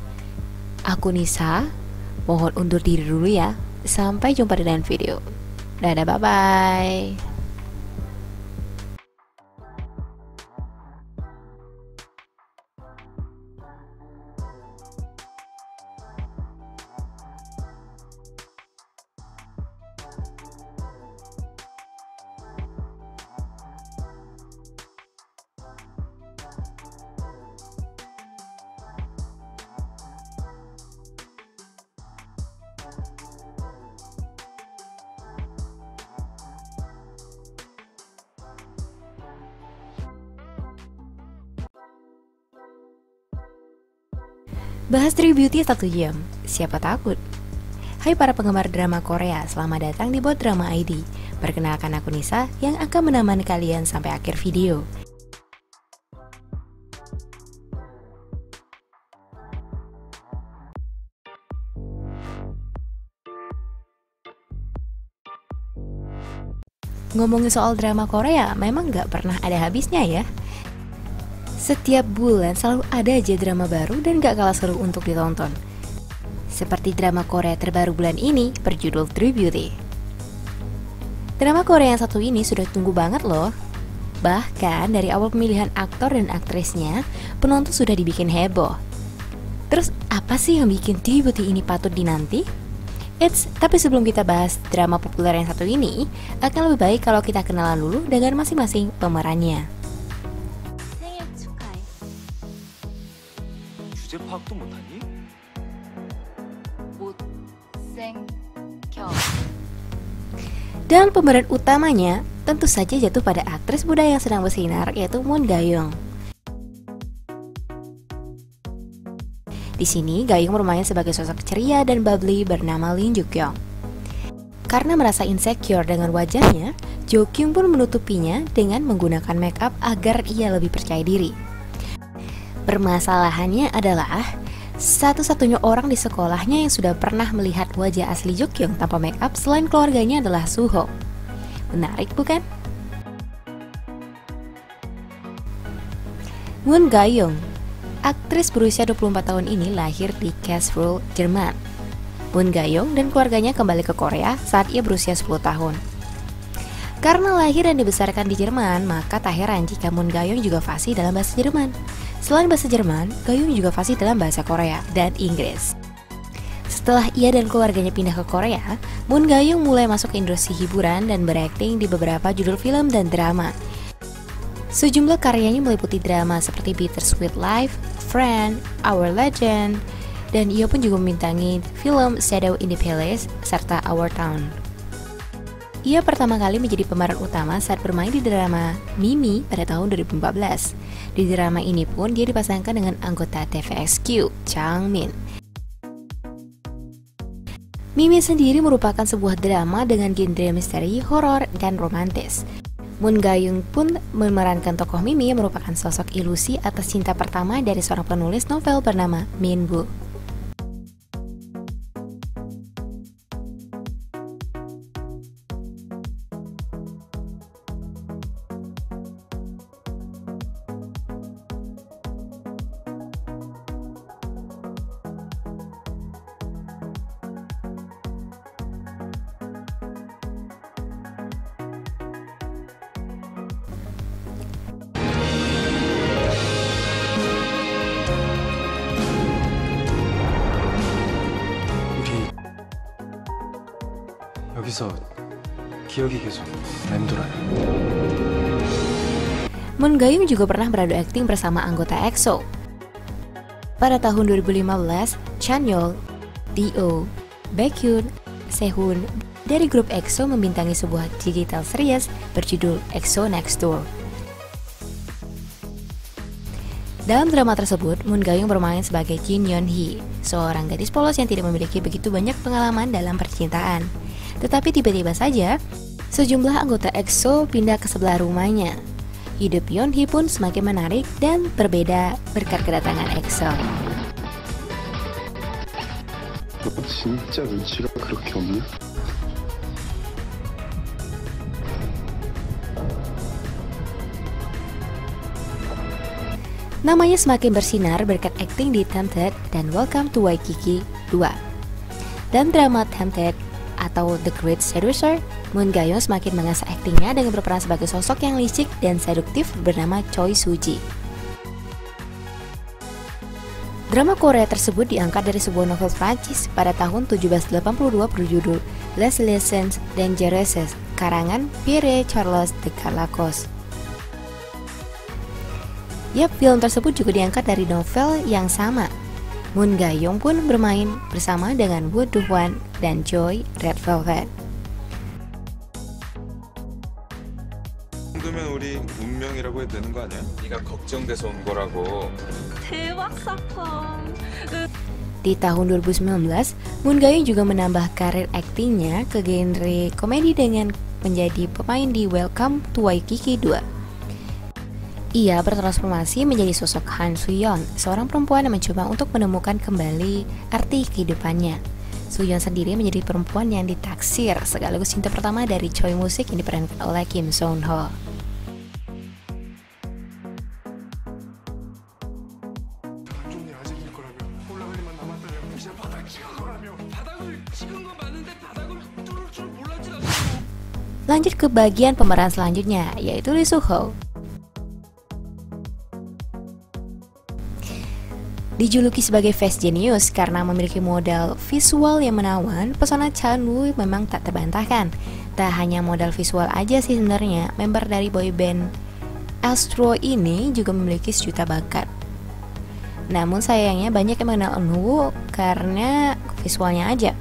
Aku Nisa, mohon undur diri dulu ya. Sampai jumpa di lain video. Dadah, bye-bye. Bahas True Beauty 1 jam, siapa takut? Hai para penggemar drama Korea, selamat datang di Bot Drama ID. Perkenalkan aku Nisa yang akan menemani kalian sampai akhir video. Ngomongin soal drama Korea, memang gak pernah ada habisnya ya. Setiap bulan selalu ada aja drama baru dan gak kalah seru untuk ditonton. Seperti drama Korea terbaru bulan ini berjudul True Beauty. Drama Korea yang satu ini sudah tunggu banget loh. Bahkan dari awal pemilihan aktor dan aktrisnya, penonton sudah dibikin heboh. Terus apa sih yang bikin True Beauty ini patut dinanti? Tapi sebelum kita bahas drama populer yang satu ini, akan lebih baik kalau kita kenalan dulu dengan masing-masing pemerannya. 주제 파악도 못하니? 못생겨. Dan pemeran utamanya tentu saja jatuh pada aktris muda yang sedang bersinar, yaitu Moon Ga-young. Di sini, Ga-young bermain sebagai sosok ceria dan bubbly bernama Lee Ju-kyung. Karena merasa insecure dengan wajahnya, Jo Kyung pun menutupinya dengan menggunakan make up agar ia lebih percaya diri. Permasalahannya adalah satu-satunya orang di sekolahnya yang sudah pernah melihat wajah asli Jo Kyung tanpa make up selain keluarganya adalah Suho. Menarik bukan? Moon Ga-young, aktris berusia 24 tahun ini lahir di Karlsruhe, Jerman. Moon Ga-young dan keluarganya kembali ke Korea saat ia berusia 10 tahun. Karena lahir dan dibesarkan di Jerman, maka tak heran jika Moon Ga-young juga fasih dalam bahasa Jerman. Selain bahasa Jerman, Ga-young juga fasih dalam bahasa Korea dan Inggris. Setelah ia dan keluarganya pindah ke Korea, Moon Ga-young mulai masuk ke industri hiburan dan berakting di beberapa judul film dan drama. Sejumlah karyanya meliputi drama seperti Bittersweet Life, Friend, Our Legend, dan ia pun juga membintangi film Shadow in the Palace serta Our Town. Ia pertama kali menjadi pemeran utama saat bermain di drama Mimi pada tahun 2014. Di drama ini pun dia dipasangkan dengan anggota TVXQ, Chang Min. Mimi sendiri merupakan sebuah drama dengan genre misteri, horor, dan romantis. Moon Ga-young pun memerankan tokoh Mimi yang merupakan sosok ilusi atas cinta pertama dari seorang penulis novel bernama Min Woo. 여기서 기억이 계속 맴돌아요. Moon Ga-young juga pernah beradu akting bersama anggota EXO. Pada tahun 2015, Chanyeol, D.O., Baekhyun, Sehun dari grup EXO membintangi sebuah digital series berjudul EXO Next Door. Dalam drama tersebut, Moon Ga-young bermain sebagai Jin Yeon-hee, seorang gadis polos yang tidak memiliki begitu banyak pengalaman dalam percintaan. Tetapi tiba-tiba saja, sejumlah anggota EXO pindah ke sebelah rumahnya. Hidup Yeon-hee pun semakin menarik dan berbeda berkat kedatangan EXO. 너 진짜 눈치가 그렇게 없냐? Namanya semakin bersinar berkat akting di Tempted dan Welcome to Waikiki 2. Dan drama Tempted atau The Great Seducer, Moon Ga-young semakin mengasah aktingnya dengan berperan sebagai sosok yang licik dan seduktif bernama Choi Soo-ji. Drama Korea tersebut diangkat dari sebuah novel Prancis pada tahun 1782 berjudul Les Liaisons Dangereuses, karangan Pierre Charles de Galacos. Yap, film tersebut juga diangkat dari novel yang sama. Moon Ga-young pun bermain bersama dengan Woo Do-hwan dan Joy Red Velvet. 정도면 우리 운명이라고 해도 되는 거 아니야? 네가 걱정돼서 온 거라고. 대박 사건. Di tahun 2019, Moon Ga-young juga menambah karir aktingnya ke genre komedi dengan menjadi pemain di Welcome to Waikiki 2. Ia bertransformasi menjadi sosok Han Soo-yeon, seorang perempuan yang mencoba untuk menemukan kembali arti kehidupannya. Soo-yeon sendiri menjadi perempuan yang ditaksir sekaligus cinta pertama dari Choi Musik yang diperankan oleh Kim Seon-ho. Lanjut ke bagian pemeran selanjutnya, yaitu Lee Soo-ho. Dijuluki sebagai Fast Genius karena memiliki modal visual yang menawan, pesona Chan Woo memang tak terbantahkan. Tak hanya modal visual aja sih sebenarnya, member dari boyband Astro ini juga memiliki sejuta bakat. Namun sayangnya banyak yang mengenal Woo karena visualnya aja.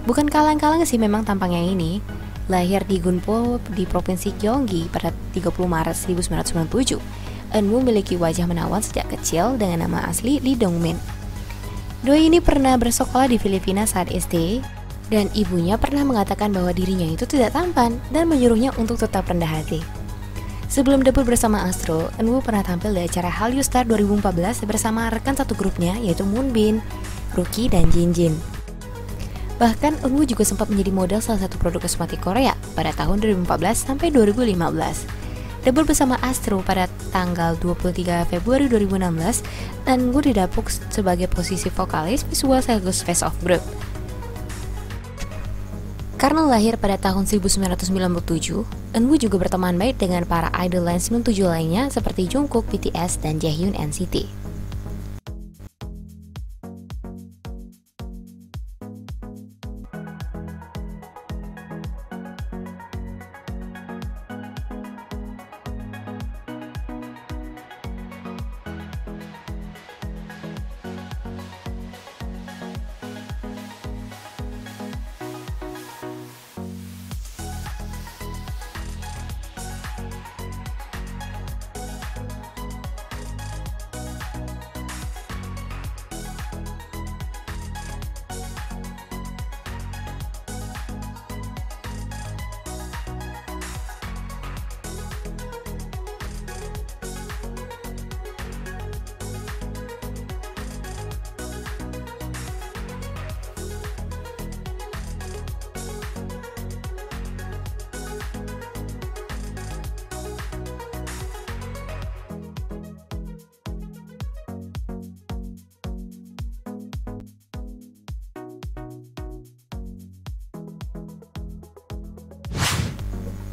Bukan kalang-kalang sih memang tampangnya ini. Lahir di Gunpo di Provinsi Gyeonggi pada 30 Maret 1997, Eunwoo memiliki wajah menawan sejak kecil dengan nama asli Lee Dongmin. Doi ini pernah bersekolah di Filipina saat SD, dan ibunya pernah mengatakan bahwa dirinya itu tidak tampan dan menyuruhnya untuk tetap rendah hati. Sebelum debut bersama Astro, Eunwoo pernah tampil di acara Hallyu Star 2014 bersama rekan satu grupnya yaitu Moonbin, Rookie, dan Jinjin. Bahkan Eunwoo juga sempat menjadi model salah satu produk kosmetik Korea pada tahun 2014 sampai 2015. Debut bersama Astro pada tanggal 23 Februari 2016, Eunwoo didapuk sebagai posisi vokalis visual sekaligus face of group. Karena lahir pada tahun 1997, Eunwoo juga berteman baik dengan para idol lain 97 lainnya seperti Jungkook, BTS, dan Jaehyun NCT.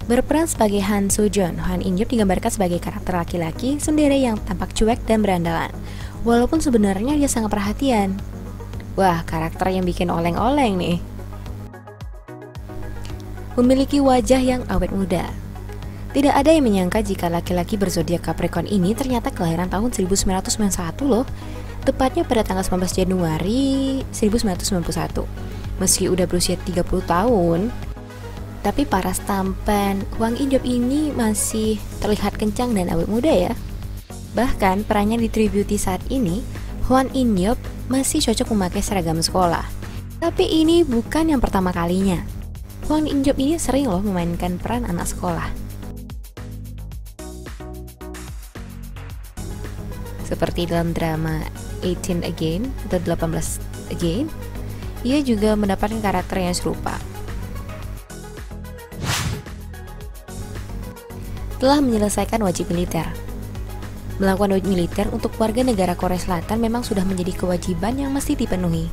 Berperan sebagai Han Soo-jeon, Hwan In-yeop digambarkan sebagai karakter laki-laki tsundere yang tampak cuek dan berandalan. Walaupun sebenarnya dia sangat perhatian. Wah, karakter yang bikin oleng-oleng nih. Memiliki wajah yang awet muda. Tidak ada yang menyangka jika laki-laki berzodiak Capricorn ini ternyata kelahiran tahun 1991 loh. Tepatnya pada tanggal 19 Januari 1991. Meski udah berusia 30 tahun, tapi paras tampan Hwang In-yeop ini masih terlihat kencang dan awet muda ya. Bahkan perannya di True Beauty saat ini, Hwang In-yeop masih cocok memakai seragam sekolah. Tapi ini bukan yang pertama kalinya. Hwang In-yeop ini sering loh memainkan peran anak sekolah. Seperti dalam drama 18 Again atau 18 Again, ia juga mendapatkan karakter yang serupa. Telah menyelesaikan wajib militer. Melakukan wajib militer untuk warga negara Korea Selatan memang sudah menjadi kewajiban yang mesti dipenuhi,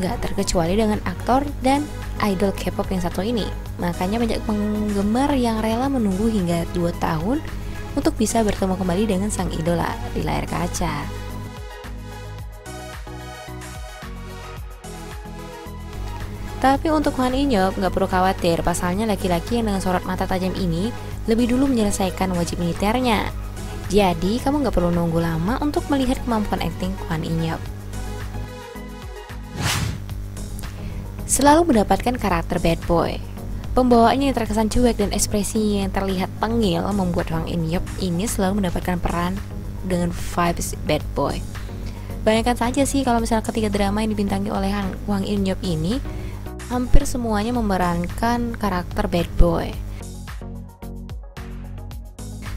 nggak terkecuali dengan aktor dan idol K-pop yang satu ini. Makanya banyak penggemar yang rela menunggu hingga 2 tahun untuk bisa bertemu kembali dengan sang idola di layar kaca. Tapi untuk Hwan In-yeop nggak perlu khawatir, pasalnya laki-laki yang dengan sorot mata tajam ini lebih dulu menyelesaikan wajib militernya. Jadi kamu nggak perlu nunggu lama untuk melihat kemampuan akting Hwan In-yeop. Selalu mendapatkan karakter bad boy. Pembawaannya yang terkesan cuek dan ekspresinya yang terlihat tengil membuat Hwang In-yeop ini selalu mendapatkan peran dengan vibes bad boy. Bayangkan saja sih kalau misalnya ketiga drama yang dibintangi oleh Hwang In-yeop ini hampir semuanya memerankan karakter bad boy.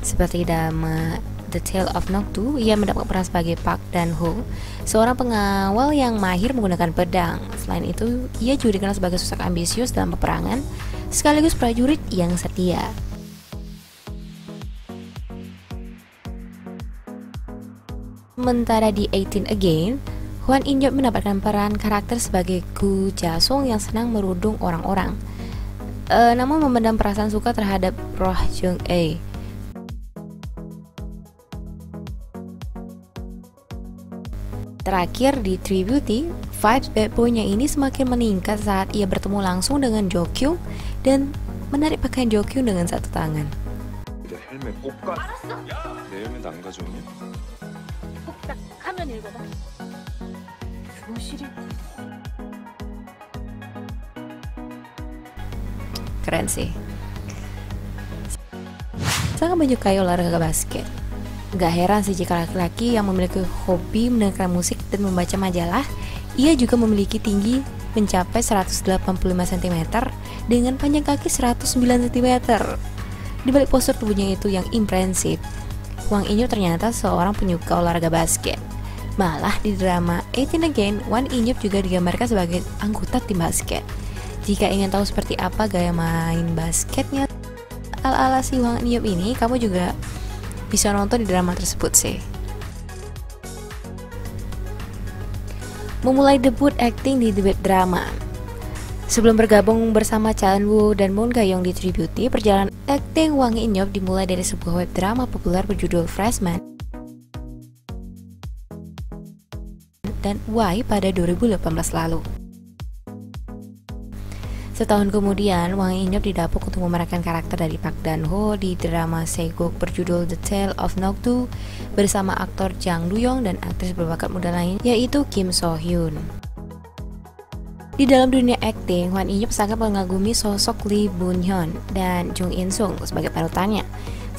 Seperti drama The Tale of Nokdu, ia mendapat peran sebagai Park Dan-ho, seorang pengawal yang mahir menggunakan pedang. Selain itu, ia juga dikenal sebagai sosok ambisius dalam peperangan, sekaligus prajurit yang setia. Sementara di 18 Again, Hwan In-yeop mendapatkan peran karakter sebagai Gu Ja-sung yang senang merundung orang-orang, namun memendam perasaan suka terhadap Roh Jung-ae. Terakhir di True Beauty, vibes bad boy-nya ini semakin meningkat saat ia bertemu langsung dengan Jo Kyung dan menarik pakaian Jo Kyung dengan satu tangan. 내 헬멧 꼭 가. 내 헬멧 안 가져오냐? 딱 화면 읽어봐. 교실이 Keren sih. Sangat menyukai olahraga basket. Gak heran sih jika laki-laki yang memiliki hobi mendengarkan musik dan membaca majalah, ia juga memiliki tinggi mencapai 185 cm dengan panjang kaki 109 cm. Di balik postur tubuhnya itu yang impresif, Hwang In-yeop ternyata seorang penyuka olahraga basket. Malah di drama 18 Again, Hwang In-yeop juga digambarkan sebagai anggota tim basket. Jika ingin tahu seperti apa gaya main basketnya ala-ala si Hwang In-yeop ini, kamu juga bisa nonton di drama tersebut sih. Memulai debut akting di debut drama. Sebelum bergabung bersama Cha Eun-woo dan Moon Ga-young di True Beauty, perjalanan akting Hwang In-yeop dimulai dari sebuah web drama populer berjudul Freshman dan Y pada 2018 lalu. Setahun kemudian, Hwang In-yeop didapuk untuk memerankan karakter dari Park Dan-ho di drama Seguk berjudul The Tale of Nokdu bersama aktor Jang Du-young dan aktris berbakat muda lain yaitu Kim So-hyun. Di dalam dunia akting, Hwang In-yeop sangat mengagumi sosok Lee Boon-hyun dan Jung In-sung sebagai panutannya.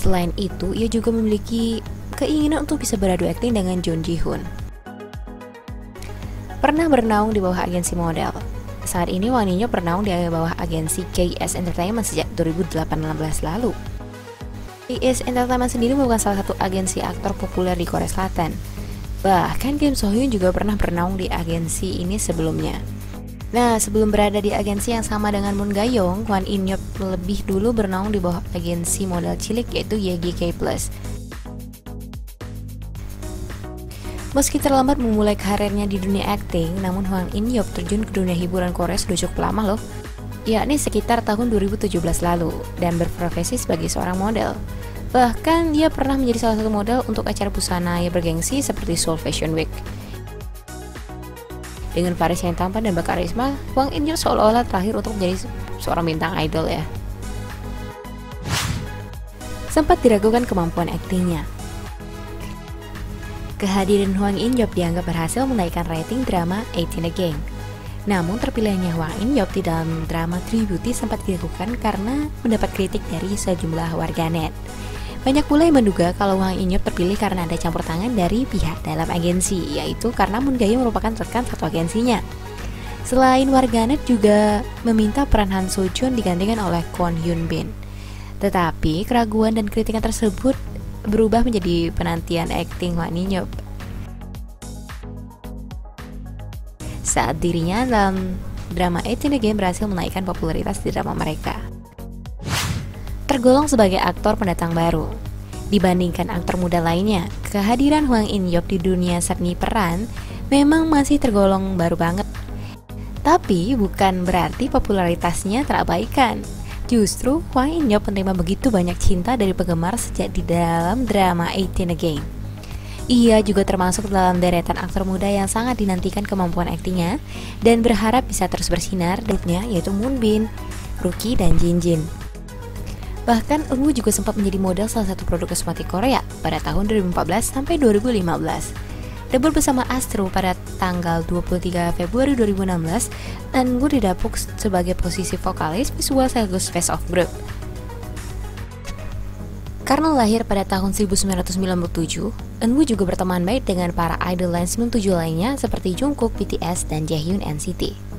Selain itu, ia juga memiliki keinginan untuk bisa beradu akting dengan Jung Ji-hoon. Pernah bernaung di bawah agensi model. Saat ini Hwang In-yeop bernaung di bawah agensi KS Entertainment sejak 2018 lalu. KS Entertainment sendiri merupakan salah satu agensi aktor populer di Korea Selatan. Bahkan Kim So-hyun juga pernah bernaung di agensi ini sebelumnya. Nah, sebelum berada di agensi yang sama dengan Moon Ga-young, Hwang In-yeop lebih dulu bernaung di bawah agensi model cilik yaitu YGK Plus. Meski terlambat memulai karirnya di dunia akting, namun Hwang In-yeop terjun ke dunia hiburan Korea sudah cukup lama loh, yakni sekitar tahun 2017 lalu, dan berprofesi sebagai seorang model. Bahkan dia pernah menjadi salah satu model untuk acara busana yang bergengsi seperti Seoul Fashion Week. Dengan varis yang tampan dan berkarisma, Hwang In-yeop seolah-olah terakhir untuk menjadi seorang bintang idol ya. Sempat diragukan kemampuan aktingnya. Kehadiran Hwang In-yeop dianggap berhasil menaikkan rating drama 18 Again. Namun terpilihnya Hwang In-yeop di dalam drama True Beauty sempat diragukan karena mendapat kritik dari sejumlah warganet. Banyak pula yang menduga kalau Hwang In-yeop terpilih karena ada campur tangan dari pihak dalam agensi, yaitu karena Moon Ga-young merupakan rekan satu agensinya. Selain warganet juga meminta peran Han So-jun digantikan oleh Kwon Hyun Bin. Tetapi keraguan dan kritikan tersebut berubah menjadi penantian akting Hwang In-yeop saat dirinya dalam drama 18 Again berhasil menaikkan popularitas di drama mereka. Tergolong sebagai aktor pendatang baru dibandingkan aktor muda lainnya, kehadiran Hwang In-yeop di dunia seni peran memang masih tergolong baru banget. Tapi bukan berarti popularitasnya terabaikan. Justru Hwang In-yeop menerima begitu banyak cinta dari penggemar sejak di dalam drama 18 Again. Ia juga termasuk dalam deretan aktor muda yang sangat dinantikan kemampuan aktingnya dan berharap bisa terus bersinar grupnya yaitu Moonbin, Rookie, dan Jinjin. Bahkan Eun-woo juga sempat menjadi model salah satu produk kosmetik Korea pada tahun 2014 sampai 2015. Debut bersama Astro pada tanggal 23 Februari 2016, Eun-woo didapuk sebagai posisi vokalis visual sekaligus face of group. Karena lahir pada tahun 1997, Eun-woo juga berteman baik dengan para idol lain 97 lainnya seperti Jungkook, BTS, dan Jaehyun NCT.